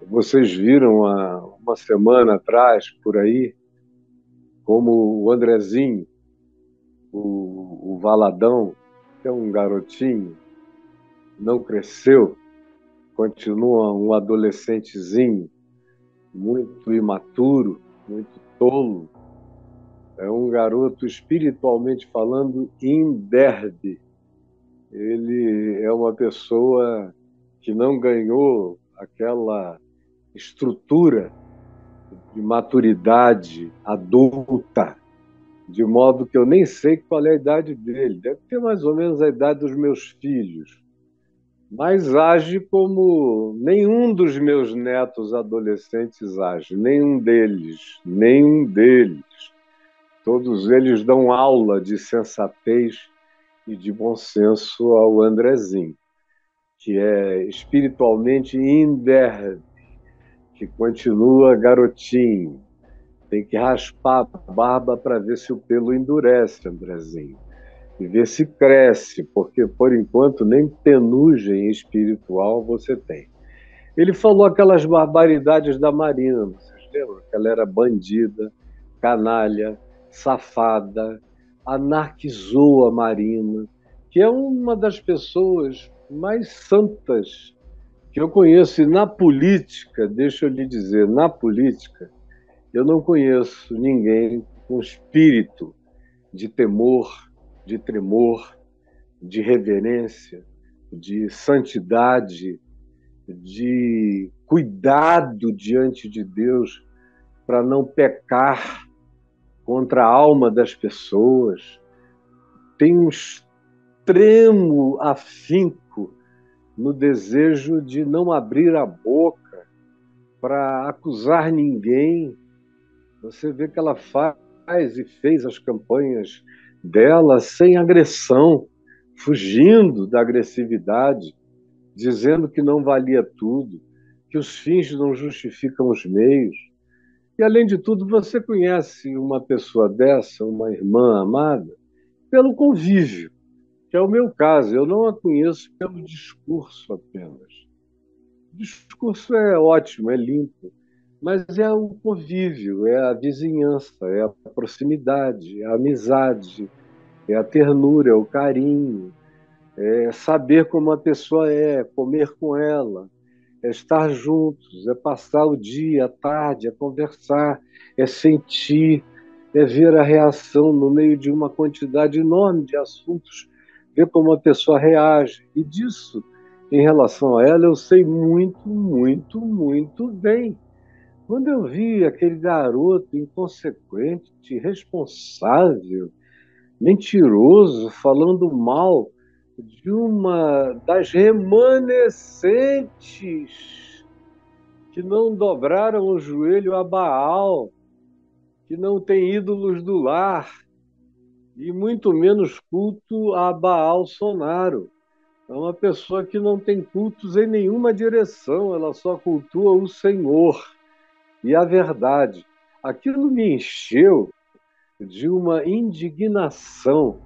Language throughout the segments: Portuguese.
Vocês viram há uma semana atrás, por aí, como o Andrezinho, o Valadão, que é um garotinho, não cresceu, continua um adolescentezinho, muito imaturo, muito tolo. É um garoto, espiritualmente falando, imberbe. Ele é uma pessoa que não ganhou aquela estrutura de maturidade adulta, de modo que eu nem sei qual é a idade dele. Deve ter mais ou menos a idade dos meus filhos, mas age como nenhum dos meus netos adolescentes age, nenhum deles, nenhum deles. Todos eles dão aula de sensatez e de bom senso ao Andrezinho, que é espiritualmente imberbe, que continua garotinho. Tem que raspar a barba para ver se o pelo endurece, Andrezinho, e ver se cresce, porque por enquanto nem penugem espiritual você tem. Ele falou aquelas barbaridades da Marina, vocês lembram? Que ela era bandida, canalha, safada, anarquizou a Marina, que é uma das pessoas mais santas que eu conheço. E na política, deixa eu lhe dizer, na política, eu não conheço ninguém com espírito de temor, de tremor, de reverência, de santidade, de cuidado diante de Deus para não pecar contra a alma das pessoas. Tem um extremo afinco no desejo de não abrir a boca para acusar ninguém. Você vê que ela faz e fez as campanhas dela sem agressão, fugindo da agressividade, dizendo que não valia tudo, que os fins não justificam os meios. E, além de tudo, você conhece uma pessoa dessa, uma irmã amada, pelo convívio, que é o meu caso. Eu não a conheço pelo discurso apenas. O discurso é ótimo, é limpo, mas é o convívio, é a vizinhança, é a proximidade, é a amizade, é a ternura, é o carinho, é saber como a pessoa é, comer com ela, é estar juntos, é passar o dia, a tarde, é conversar, é sentir, é ver a reação no meio de uma quantidade enorme de assuntos, ver como a pessoa reage. E disso, em relação a ela, eu sei muito, muito, muito bem. Quando eu vi aquele garoto inconsequente, irresponsável, mentiroso, falando mal de uma das remanescentes que não dobraram o joelho a Baal, que não tem ídolos do lar, e muito menos culto a Baal Sonaro. É uma pessoa que não tem cultos em nenhuma direção, ela só cultua o Senhor e a verdade. Aquilo me encheu de uma indignação,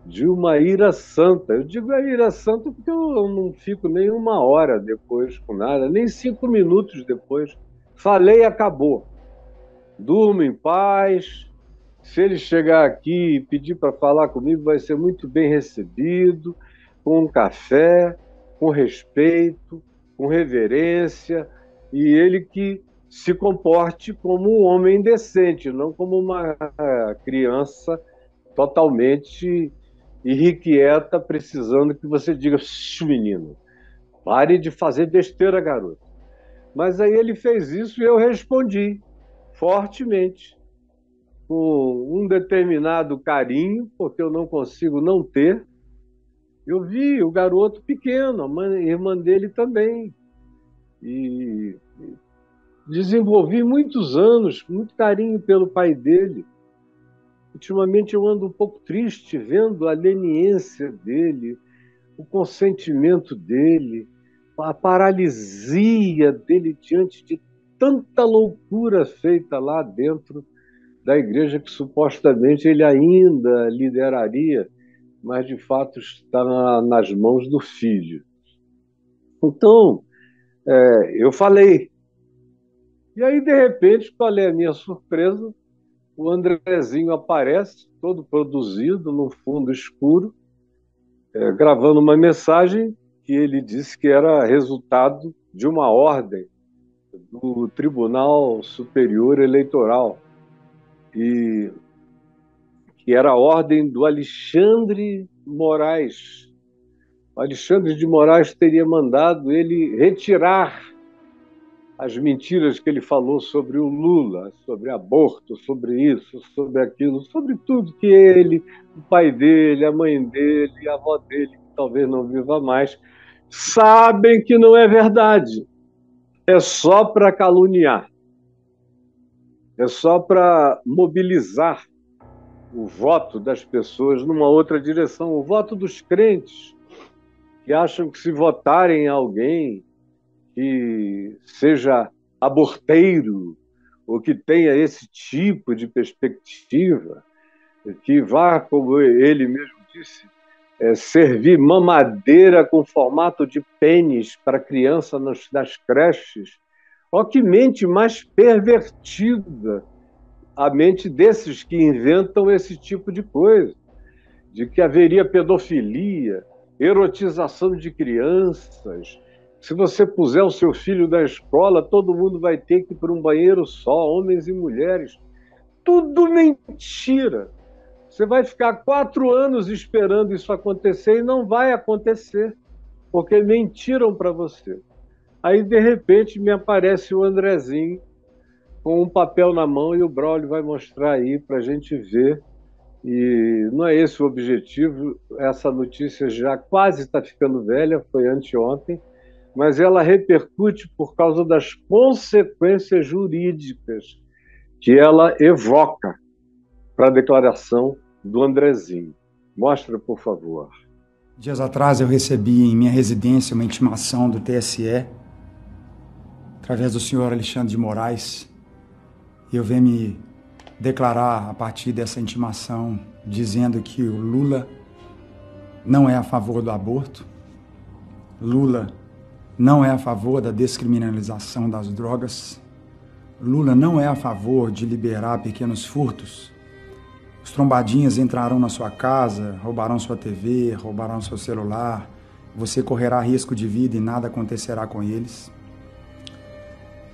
de uma ira santa. Eu digo a ira santa porque eu não fico nem uma hora depois com nada, nem 5 minutos depois. Falei, acabou. Durmo em paz. Se ele chegar aqui e pedir para falar comigo, vai ser muito bem recebido, com um café, com respeito, com reverência, e ele que se comporte como um homem decente, não como uma criança totalmente irrequieta, precisando que você diga: menino, pare de fazer besteira, garoto. Mas aí ele fez isso e eu respondi fortemente, com um determinado carinho, porque eu não consigo não ter. Eu vi o garoto pequeno, a irmã dele também, e desenvolvi muitos anos, muito carinho pelo pai dele. Ultimamente eu ando um pouco triste vendo a leniência dele, o consentimento dele, a paralisia dele diante de tanta loucura feita lá dentro da igreja que supostamente ele ainda lideraria, mas de fato está nas mãos do filho. Então, eu falei. E aí, de repente, qual é a minha surpresa? O Andrezinho aparece, todo produzido, num fundo escuro, gravando uma mensagem que ele disse que era resultado de uma ordem do Tribunal Superior Eleitoral, e que era a ordem do Alexandre Moraes. O Alexandre de Moraes teria mandado ele retirar as mentiras que ele falou sobre o Lula, sobre aborto, sobre isso, sobre aquilo, sobre tudo que ele, o pai dele, a mãe dele, a avó dele, que talvez não viva mais, sabem que não é verdade. É só para caluniar, é só para mobilizar o voto das pessoas numa outra direção, o voto dos crentes, que acham que se votarem em alguém que seja aborteiro, ou que tenha esse tipo de perspectiva, que vá, como ele mesmo disse, servir mamadeira com formato de pênis para criança nas creches. Ó, que mente mais pervertida a mente desses que inventam esse tipo de coisa, de que haveria pedofilia, erotização de crianças. Se você puser o seu filho na escola, todo mundo vai ter que ir para um banheiro só, homens e mulheres. Tudo mentira. Você vai ficar 4 anos esperando isso acontecer e não vai acontecer, porque mentiram para você. Aí, de repente, me aparece o Andrezinho com um papel na mão e o Braulio vai mostrar aí para a gente ver. E não é esse o objetivo. Essa notícia já quase está ficando velha, foi anteontem, mas ela repercute por causa das consequências jurídicas que ela evoca para a declaração do Andrezinho. Mostra, por favor. Dias atrás eu recebi em minha residência uma intimação do TSE, através do senhor Alexandre de Moraes, e eu venho me declarar a partir dessa intimação, dizendo que o Lula não é a favor do aborto, Lula não é a favor da descriminalização das drogas, Lula não é a favor de liberar pequenos furtos. Os trombadinhas entrarão na sua casa, roubarão sua TV, roubarão seu celular, você correrá risco de vida e nada acontecerá com eles.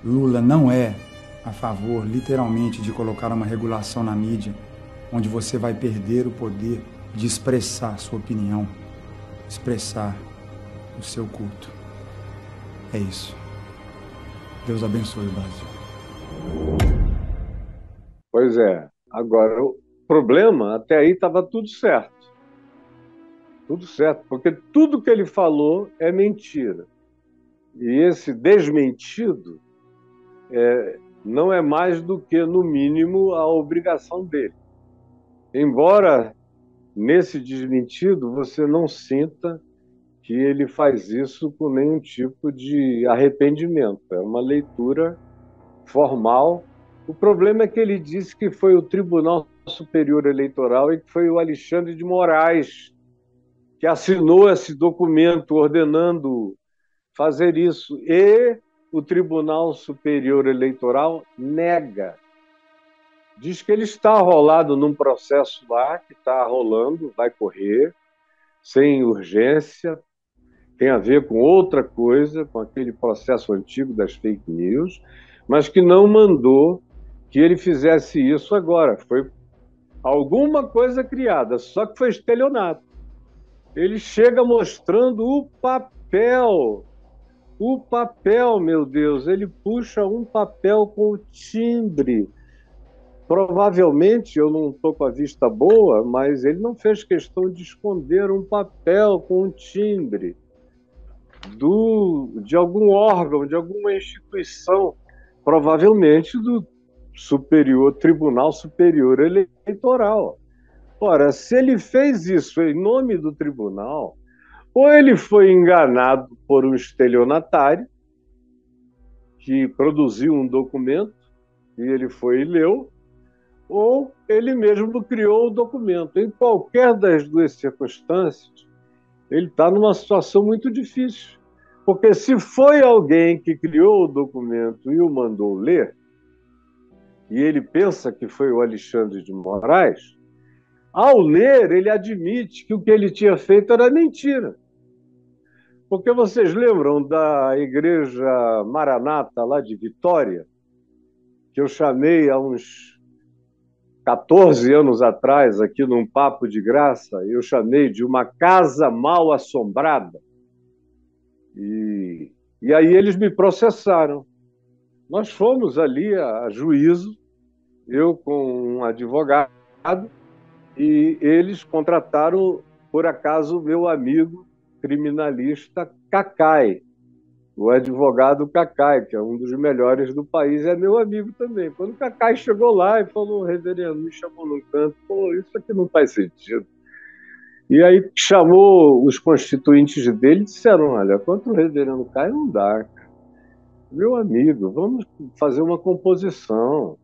Lula não é a favor, literalmente, de colocar uma regulação na mídia, onde você vai perder o poder de expressar sua opinião, expressar o seu culto. É isso. Deus abençoe o Brasil. Pois é. Agora, o problema, até aí estava tudo certo. Tudo certo, porque tudo que ele falou é mentira. E esse desmentido não é mais do que, no mínimo, a obrigação dele. Embora nesse desmentido você não sinta que ele faz isso com nenhum tipo de arrependimento. É uma leitura formal. O problema é que ele disse que foi o Tribunal Superior Eleitoral e que foi o Alexandre de Moraes que assinou esse documento ordenando fazer isso. E o Tribunal Superior Eleitoral nega. Diz que ele está rolado num processo lá, que está rolando, vai correr, sem urgência, tem a ver com outra coisa, com aquele processo antigo das fake news, mas que não mandou que ele fizesse isso agora. Foi alguma coisa criada, só que foi estelionato. Ele chega mostrando o papel, meu Deus, ele puxa um papel com o timbre. Provavelmente, eu não estou com a vista boa, mas ele não fez questão de esconder um papel com um timbre de algum órgão, de alguma instituição, provavelmente do Tribunal Superior Eleitoral. Ora, se ele fez isso em nome do tribunal, ou ele foi enganado por um estelionatário que produziu um documento e ele foi e leu, ou ele mesmo criou o documento. Em qualquer das duas circunstâncias, ele está numa situação muito difícil. Porque se foi alguém que criou o documento e o mandou ler, e ele pensa que foi o Alexandre de Moraes, ao ler, ele admite que o que ele tinha feito era mentira. Porque vocês lembram da igreja Maranata, lá de Vitória, que eu chamei há uns 14 anos atrás, aqui num Papo de Graça, eu chamei de uma casa mal assombrada. E aí eles me processaram. Nós fomos ali a juízo, eu com um advogado, e eles contrataram, por acaso, o meu amigo criminalista Cacai, o advogado Cacai, que é um dos melhores do país, é meu amigo também. Quando o Cacai chegou lá e falou, reverendo, me chamou num canto, falou, isso aqui não faz sentido. E aí chamou os constituintes dele e disseram, olha, contra o reverendo Caio não dá, meu amigo, vamos fazer uma composição.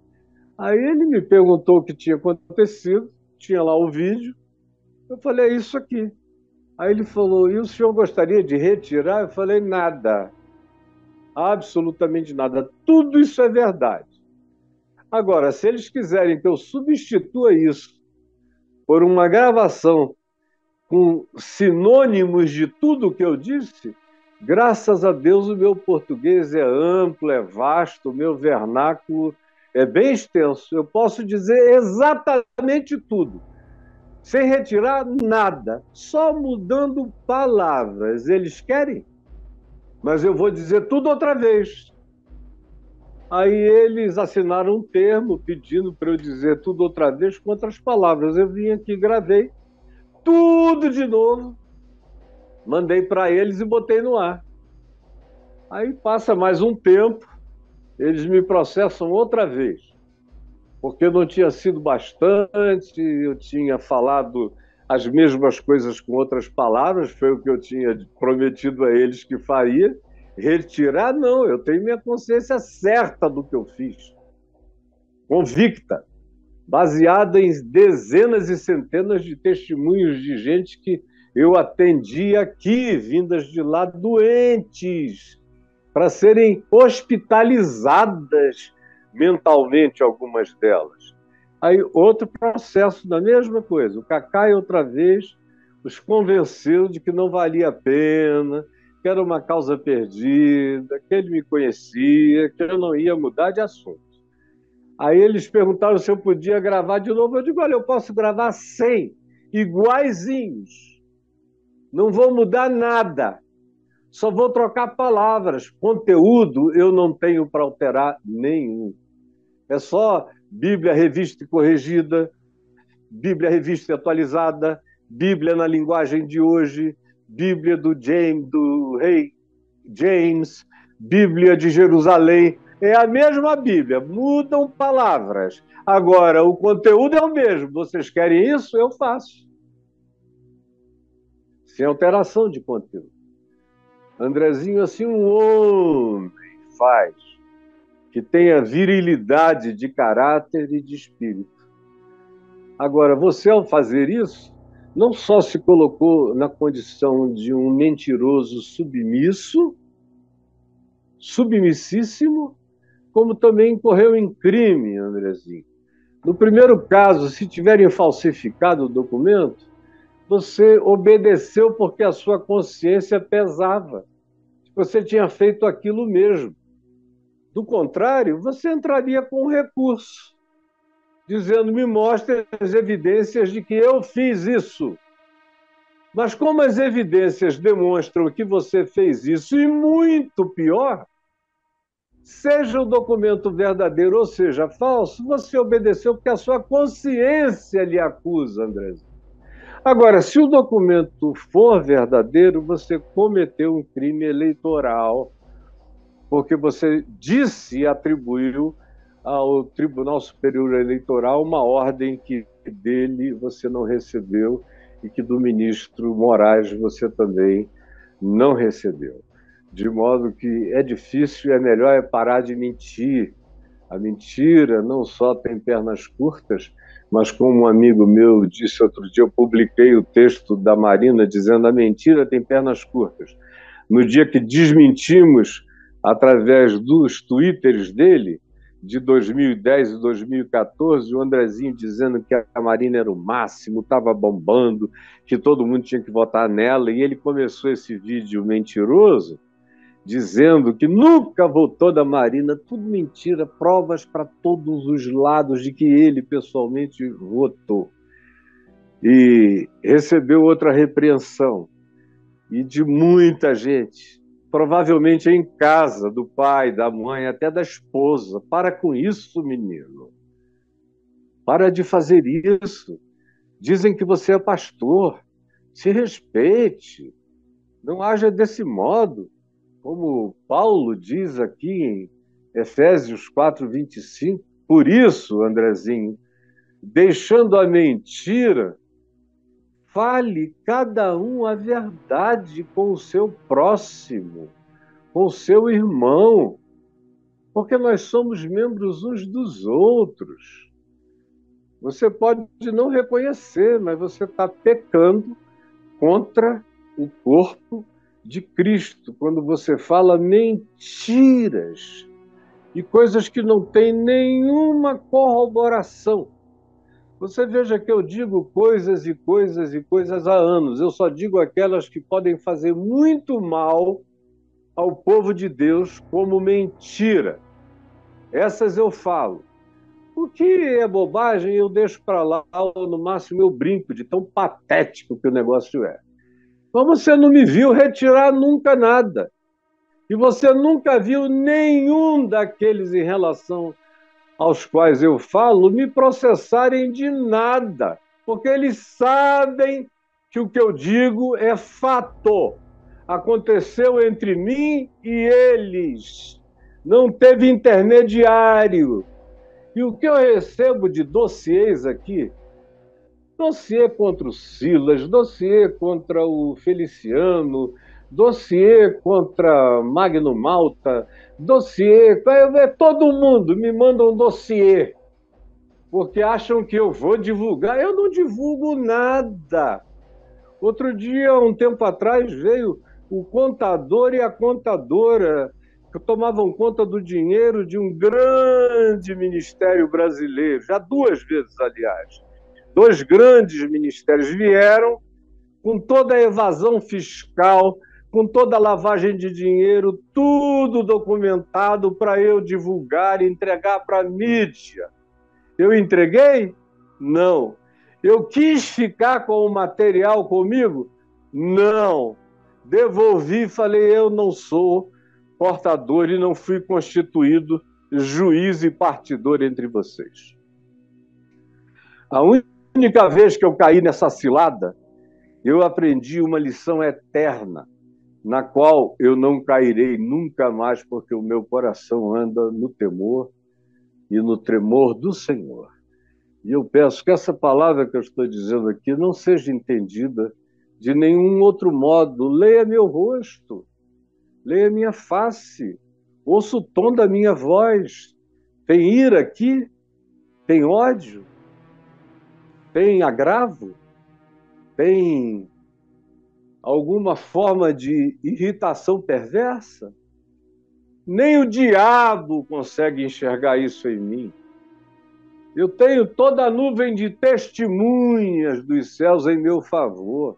Aí ele me perguntou o que tinha acontecido, tinha lá o vídeo, eu falei, é isso aqui. Aí ele falou, e o senhor gostaria de retirar? Eu falei, nada, absolutamente nada, tudo isso é verdade. Agora, se eles quiserem que eu substitua isso por uma gravação com sinônimos de tudo o que eu disse, graças a Deus o meu português é amplo, é vasto, o meu vernáculo é bem extenso. Eu posso dizer exatamente tudo, sem retirar nada, só mudando palavras. Eles querem, mas eu vou dizer tudo outra vez. Aí eles assinaram um termo pedindo para eu dizer tudo outra vez com outras palavras. Eu vim aqui, gravei tudo de novo, mandei para eles e botei no ar. Aí passa mais um tempo, eles me processam outra vez, porque não tinha sido bastante, eu tinha falado as mesmas coisas com outras palavras, foi o que eu tinha prometido a eles que faria. Retirar, não, eu tenho minha consciência certa do que eu fiz, convicta, baseada em dezenas e centenas de testemunhos de gente que eu atendi aqui, vindas de lá doentes, para serem hospitalizadas mentalmente, algumas delas. Aí outro processo da mesma coisa. O Cacai, outra vez, os convenceu de que não valia a pena, que era uma causa perdida, que ele me conhecia, que eu não ia mudar de assunto. Aí eles perguntaram se eu podia gravar de novo. Eu digo, olha, eu posso gravar 100 iguaizinhos. Não vou mudar nada. Só vou trocar palavras. Conteúdo eu não tenho para alterar nenhum. É só Bíblia revista e corrigida, Bíblia revista e atualizada, Bíblia na linguagem de hoje, Bíblia do rei James, Bíblia de Jerusalém. É a mesma Bíblia, mudam palavras. Agora, o conteúdo é o mesmo. Vocês querem isso? Eu faço. Sem alteração de conteúdo. Andrezinho, assim, um homem faz, que tenha virilidade de caráter e de espírito. Agora, você, ao fazer isso, não só se colocou na condição de um mentiroso submissíssimo, como também incorreu em crime, Andrezinho. No primeiro caso, se tiverem falsificado o documento, você obedeceu porque a sua consciência pesava. Você tinha feito aquilo mesmo. Do contrário, você entraria com um recurso, dizendo, me mostre as evidências de que eu fiz isso. Mas como as evidências demonstram que você fez isso, e muito pior, seja o documento verdadeiro ou seja falso, você obedeceu porque a sua consciência lhe acusa, Andrezinho. Agora, se o documento for verdadeiro, você cometeu um crime eleitoral, porque você disse e atribuiu ao Tribunal Superior Eleitoral uma ordem que dele você não recebeu e que do ministro Moraes você também não recebeu. De modo que é difícil e é melhor parar de mentir. A mentira não só tem pernas curtas, mas como um amigo meu disse outro dia, eu publiquei o texto da Marina dizendo a mentira tem pernas curtas. No dia que desmentimos, através dos twitters dele, de 2010 e 2014, o Andrezinho dizendo que a Marina era o máximo, estava bombando, que todo mundo tinha que votar nela, e ele começou esse vídeo mentiroso, dizendo que nunca votou da Marina, tudo mentira, provas para todos os lados de que ele pessoalmente votou. E recebeu outra repreensão, e de muita gente, provavelmente em casa, do pai, da mãe, até da esposa. Para com isso, menino. Para de fazer isso. Dizem que você é pastor. Se respeite. Não haja desse modo. Como Paulo diz aqui em Efésios 4:25. Por isso, Andrezinho, deixando a mentira, fale cada um a verdade com o seu próximo, com o seu irmão, porque nós somos membros uns dos outros. Você pode não reconhecer, mas você está pecando contra o corpo de Cristo, quando você fala mentiras e coisas que não têm nenhuma corroboração. Você veja que eu digo coisas e coisas e coisas há anos. Eu só digo aquelas que podem fazer muito mal ao povo de Deus como mentira. Essas eu falo. O que é bobagem eu deixo para lá, ou no máximo eu brinco de tão patético que o negócio é. Mas você não me viu retirar nunca nada. E você nunca viu nenhum daqueles em relação aos quais eu falo me processarem de nada, porque eles sabem que o que eu digo é fato. Aconteceu entre mim e eles. Não teve intermediário. E o que eu recebo de dossiês aqui, dossiê contra o Silas, dossiê contra o Feliciano, dossiê contra Magno Malta, dossiê, todo mundo me manda um dossiê, porque acham que eu vou divulgar. Eu não divulgo nada. Outro dia, um tempo atrás, veio o contador e a contadora que tomavam conta do dinheiro de um grande ministério brasileiro, já 2 vezes, aliás. 2 grandes ministérios vieram com toda a evasão fiscal, com toda a lavagem de dinheiro, tudo documentado para eu divulgar e entregar para a mídia. Eu entreguei? Não. Eu quis ficar com o material comigo? Não. Devolvi e falei, eu não sou portador e não fui constituído juiz e partidor entre vocês. A única vez que eu caí nessa cilada, eu aprendi uma lição eterna, na qual eu não cairei nunca mais, porque o meu coração anda no temor e no tremor do Senhor. E eu peço que essa palavra que eu estou dizendo aqui não seja entendida de nenhum outro modo. Leia meu rosto, leia minha face, ouça o tom da minha voz. Tem ira aqui? Tem ódio? Tem agravo? Tem alguma forma de irritação perversa? Nem o diabo consegue enxergar isso em mim. Eu tenho toda a nuvem de testemunhas dos céus em meu favor.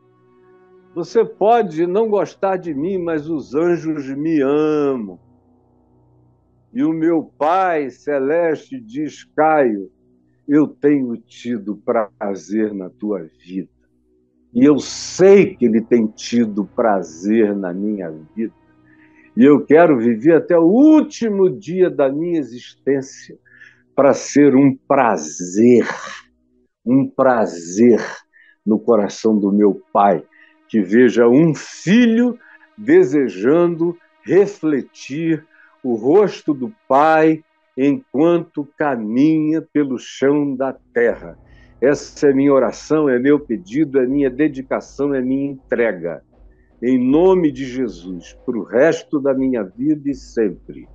Você pode não gostar de mim, mas os anjos me amam. E o meu Pai Celeste diz, Caio, eu tenho tido prazer na tua vida. E eu sei que ele tem tido prazer na minha vida. E eu quero viver até o último dia da minha existência para ser um prazer no coração do meu Pai, que veja um filho desejando refletir o rosto do Pai enquanto caminha pelo chão da terra. Essa é minha oração, é meu pedido, é minha dedicação, é minha entrega. Em nome de Jesus, para o resto da minha vida e sempre.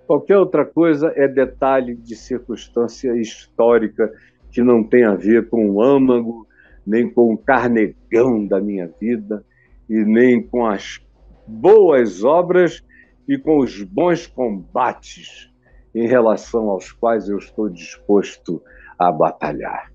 Qualquer outra coisa é detalhe de circunstância histórica que não tem a ver com o âmago, nem com o carnegão da minha vida, e nem com as boas obras e com os bons combates em relação aos quais eu estou disposto a batalhar.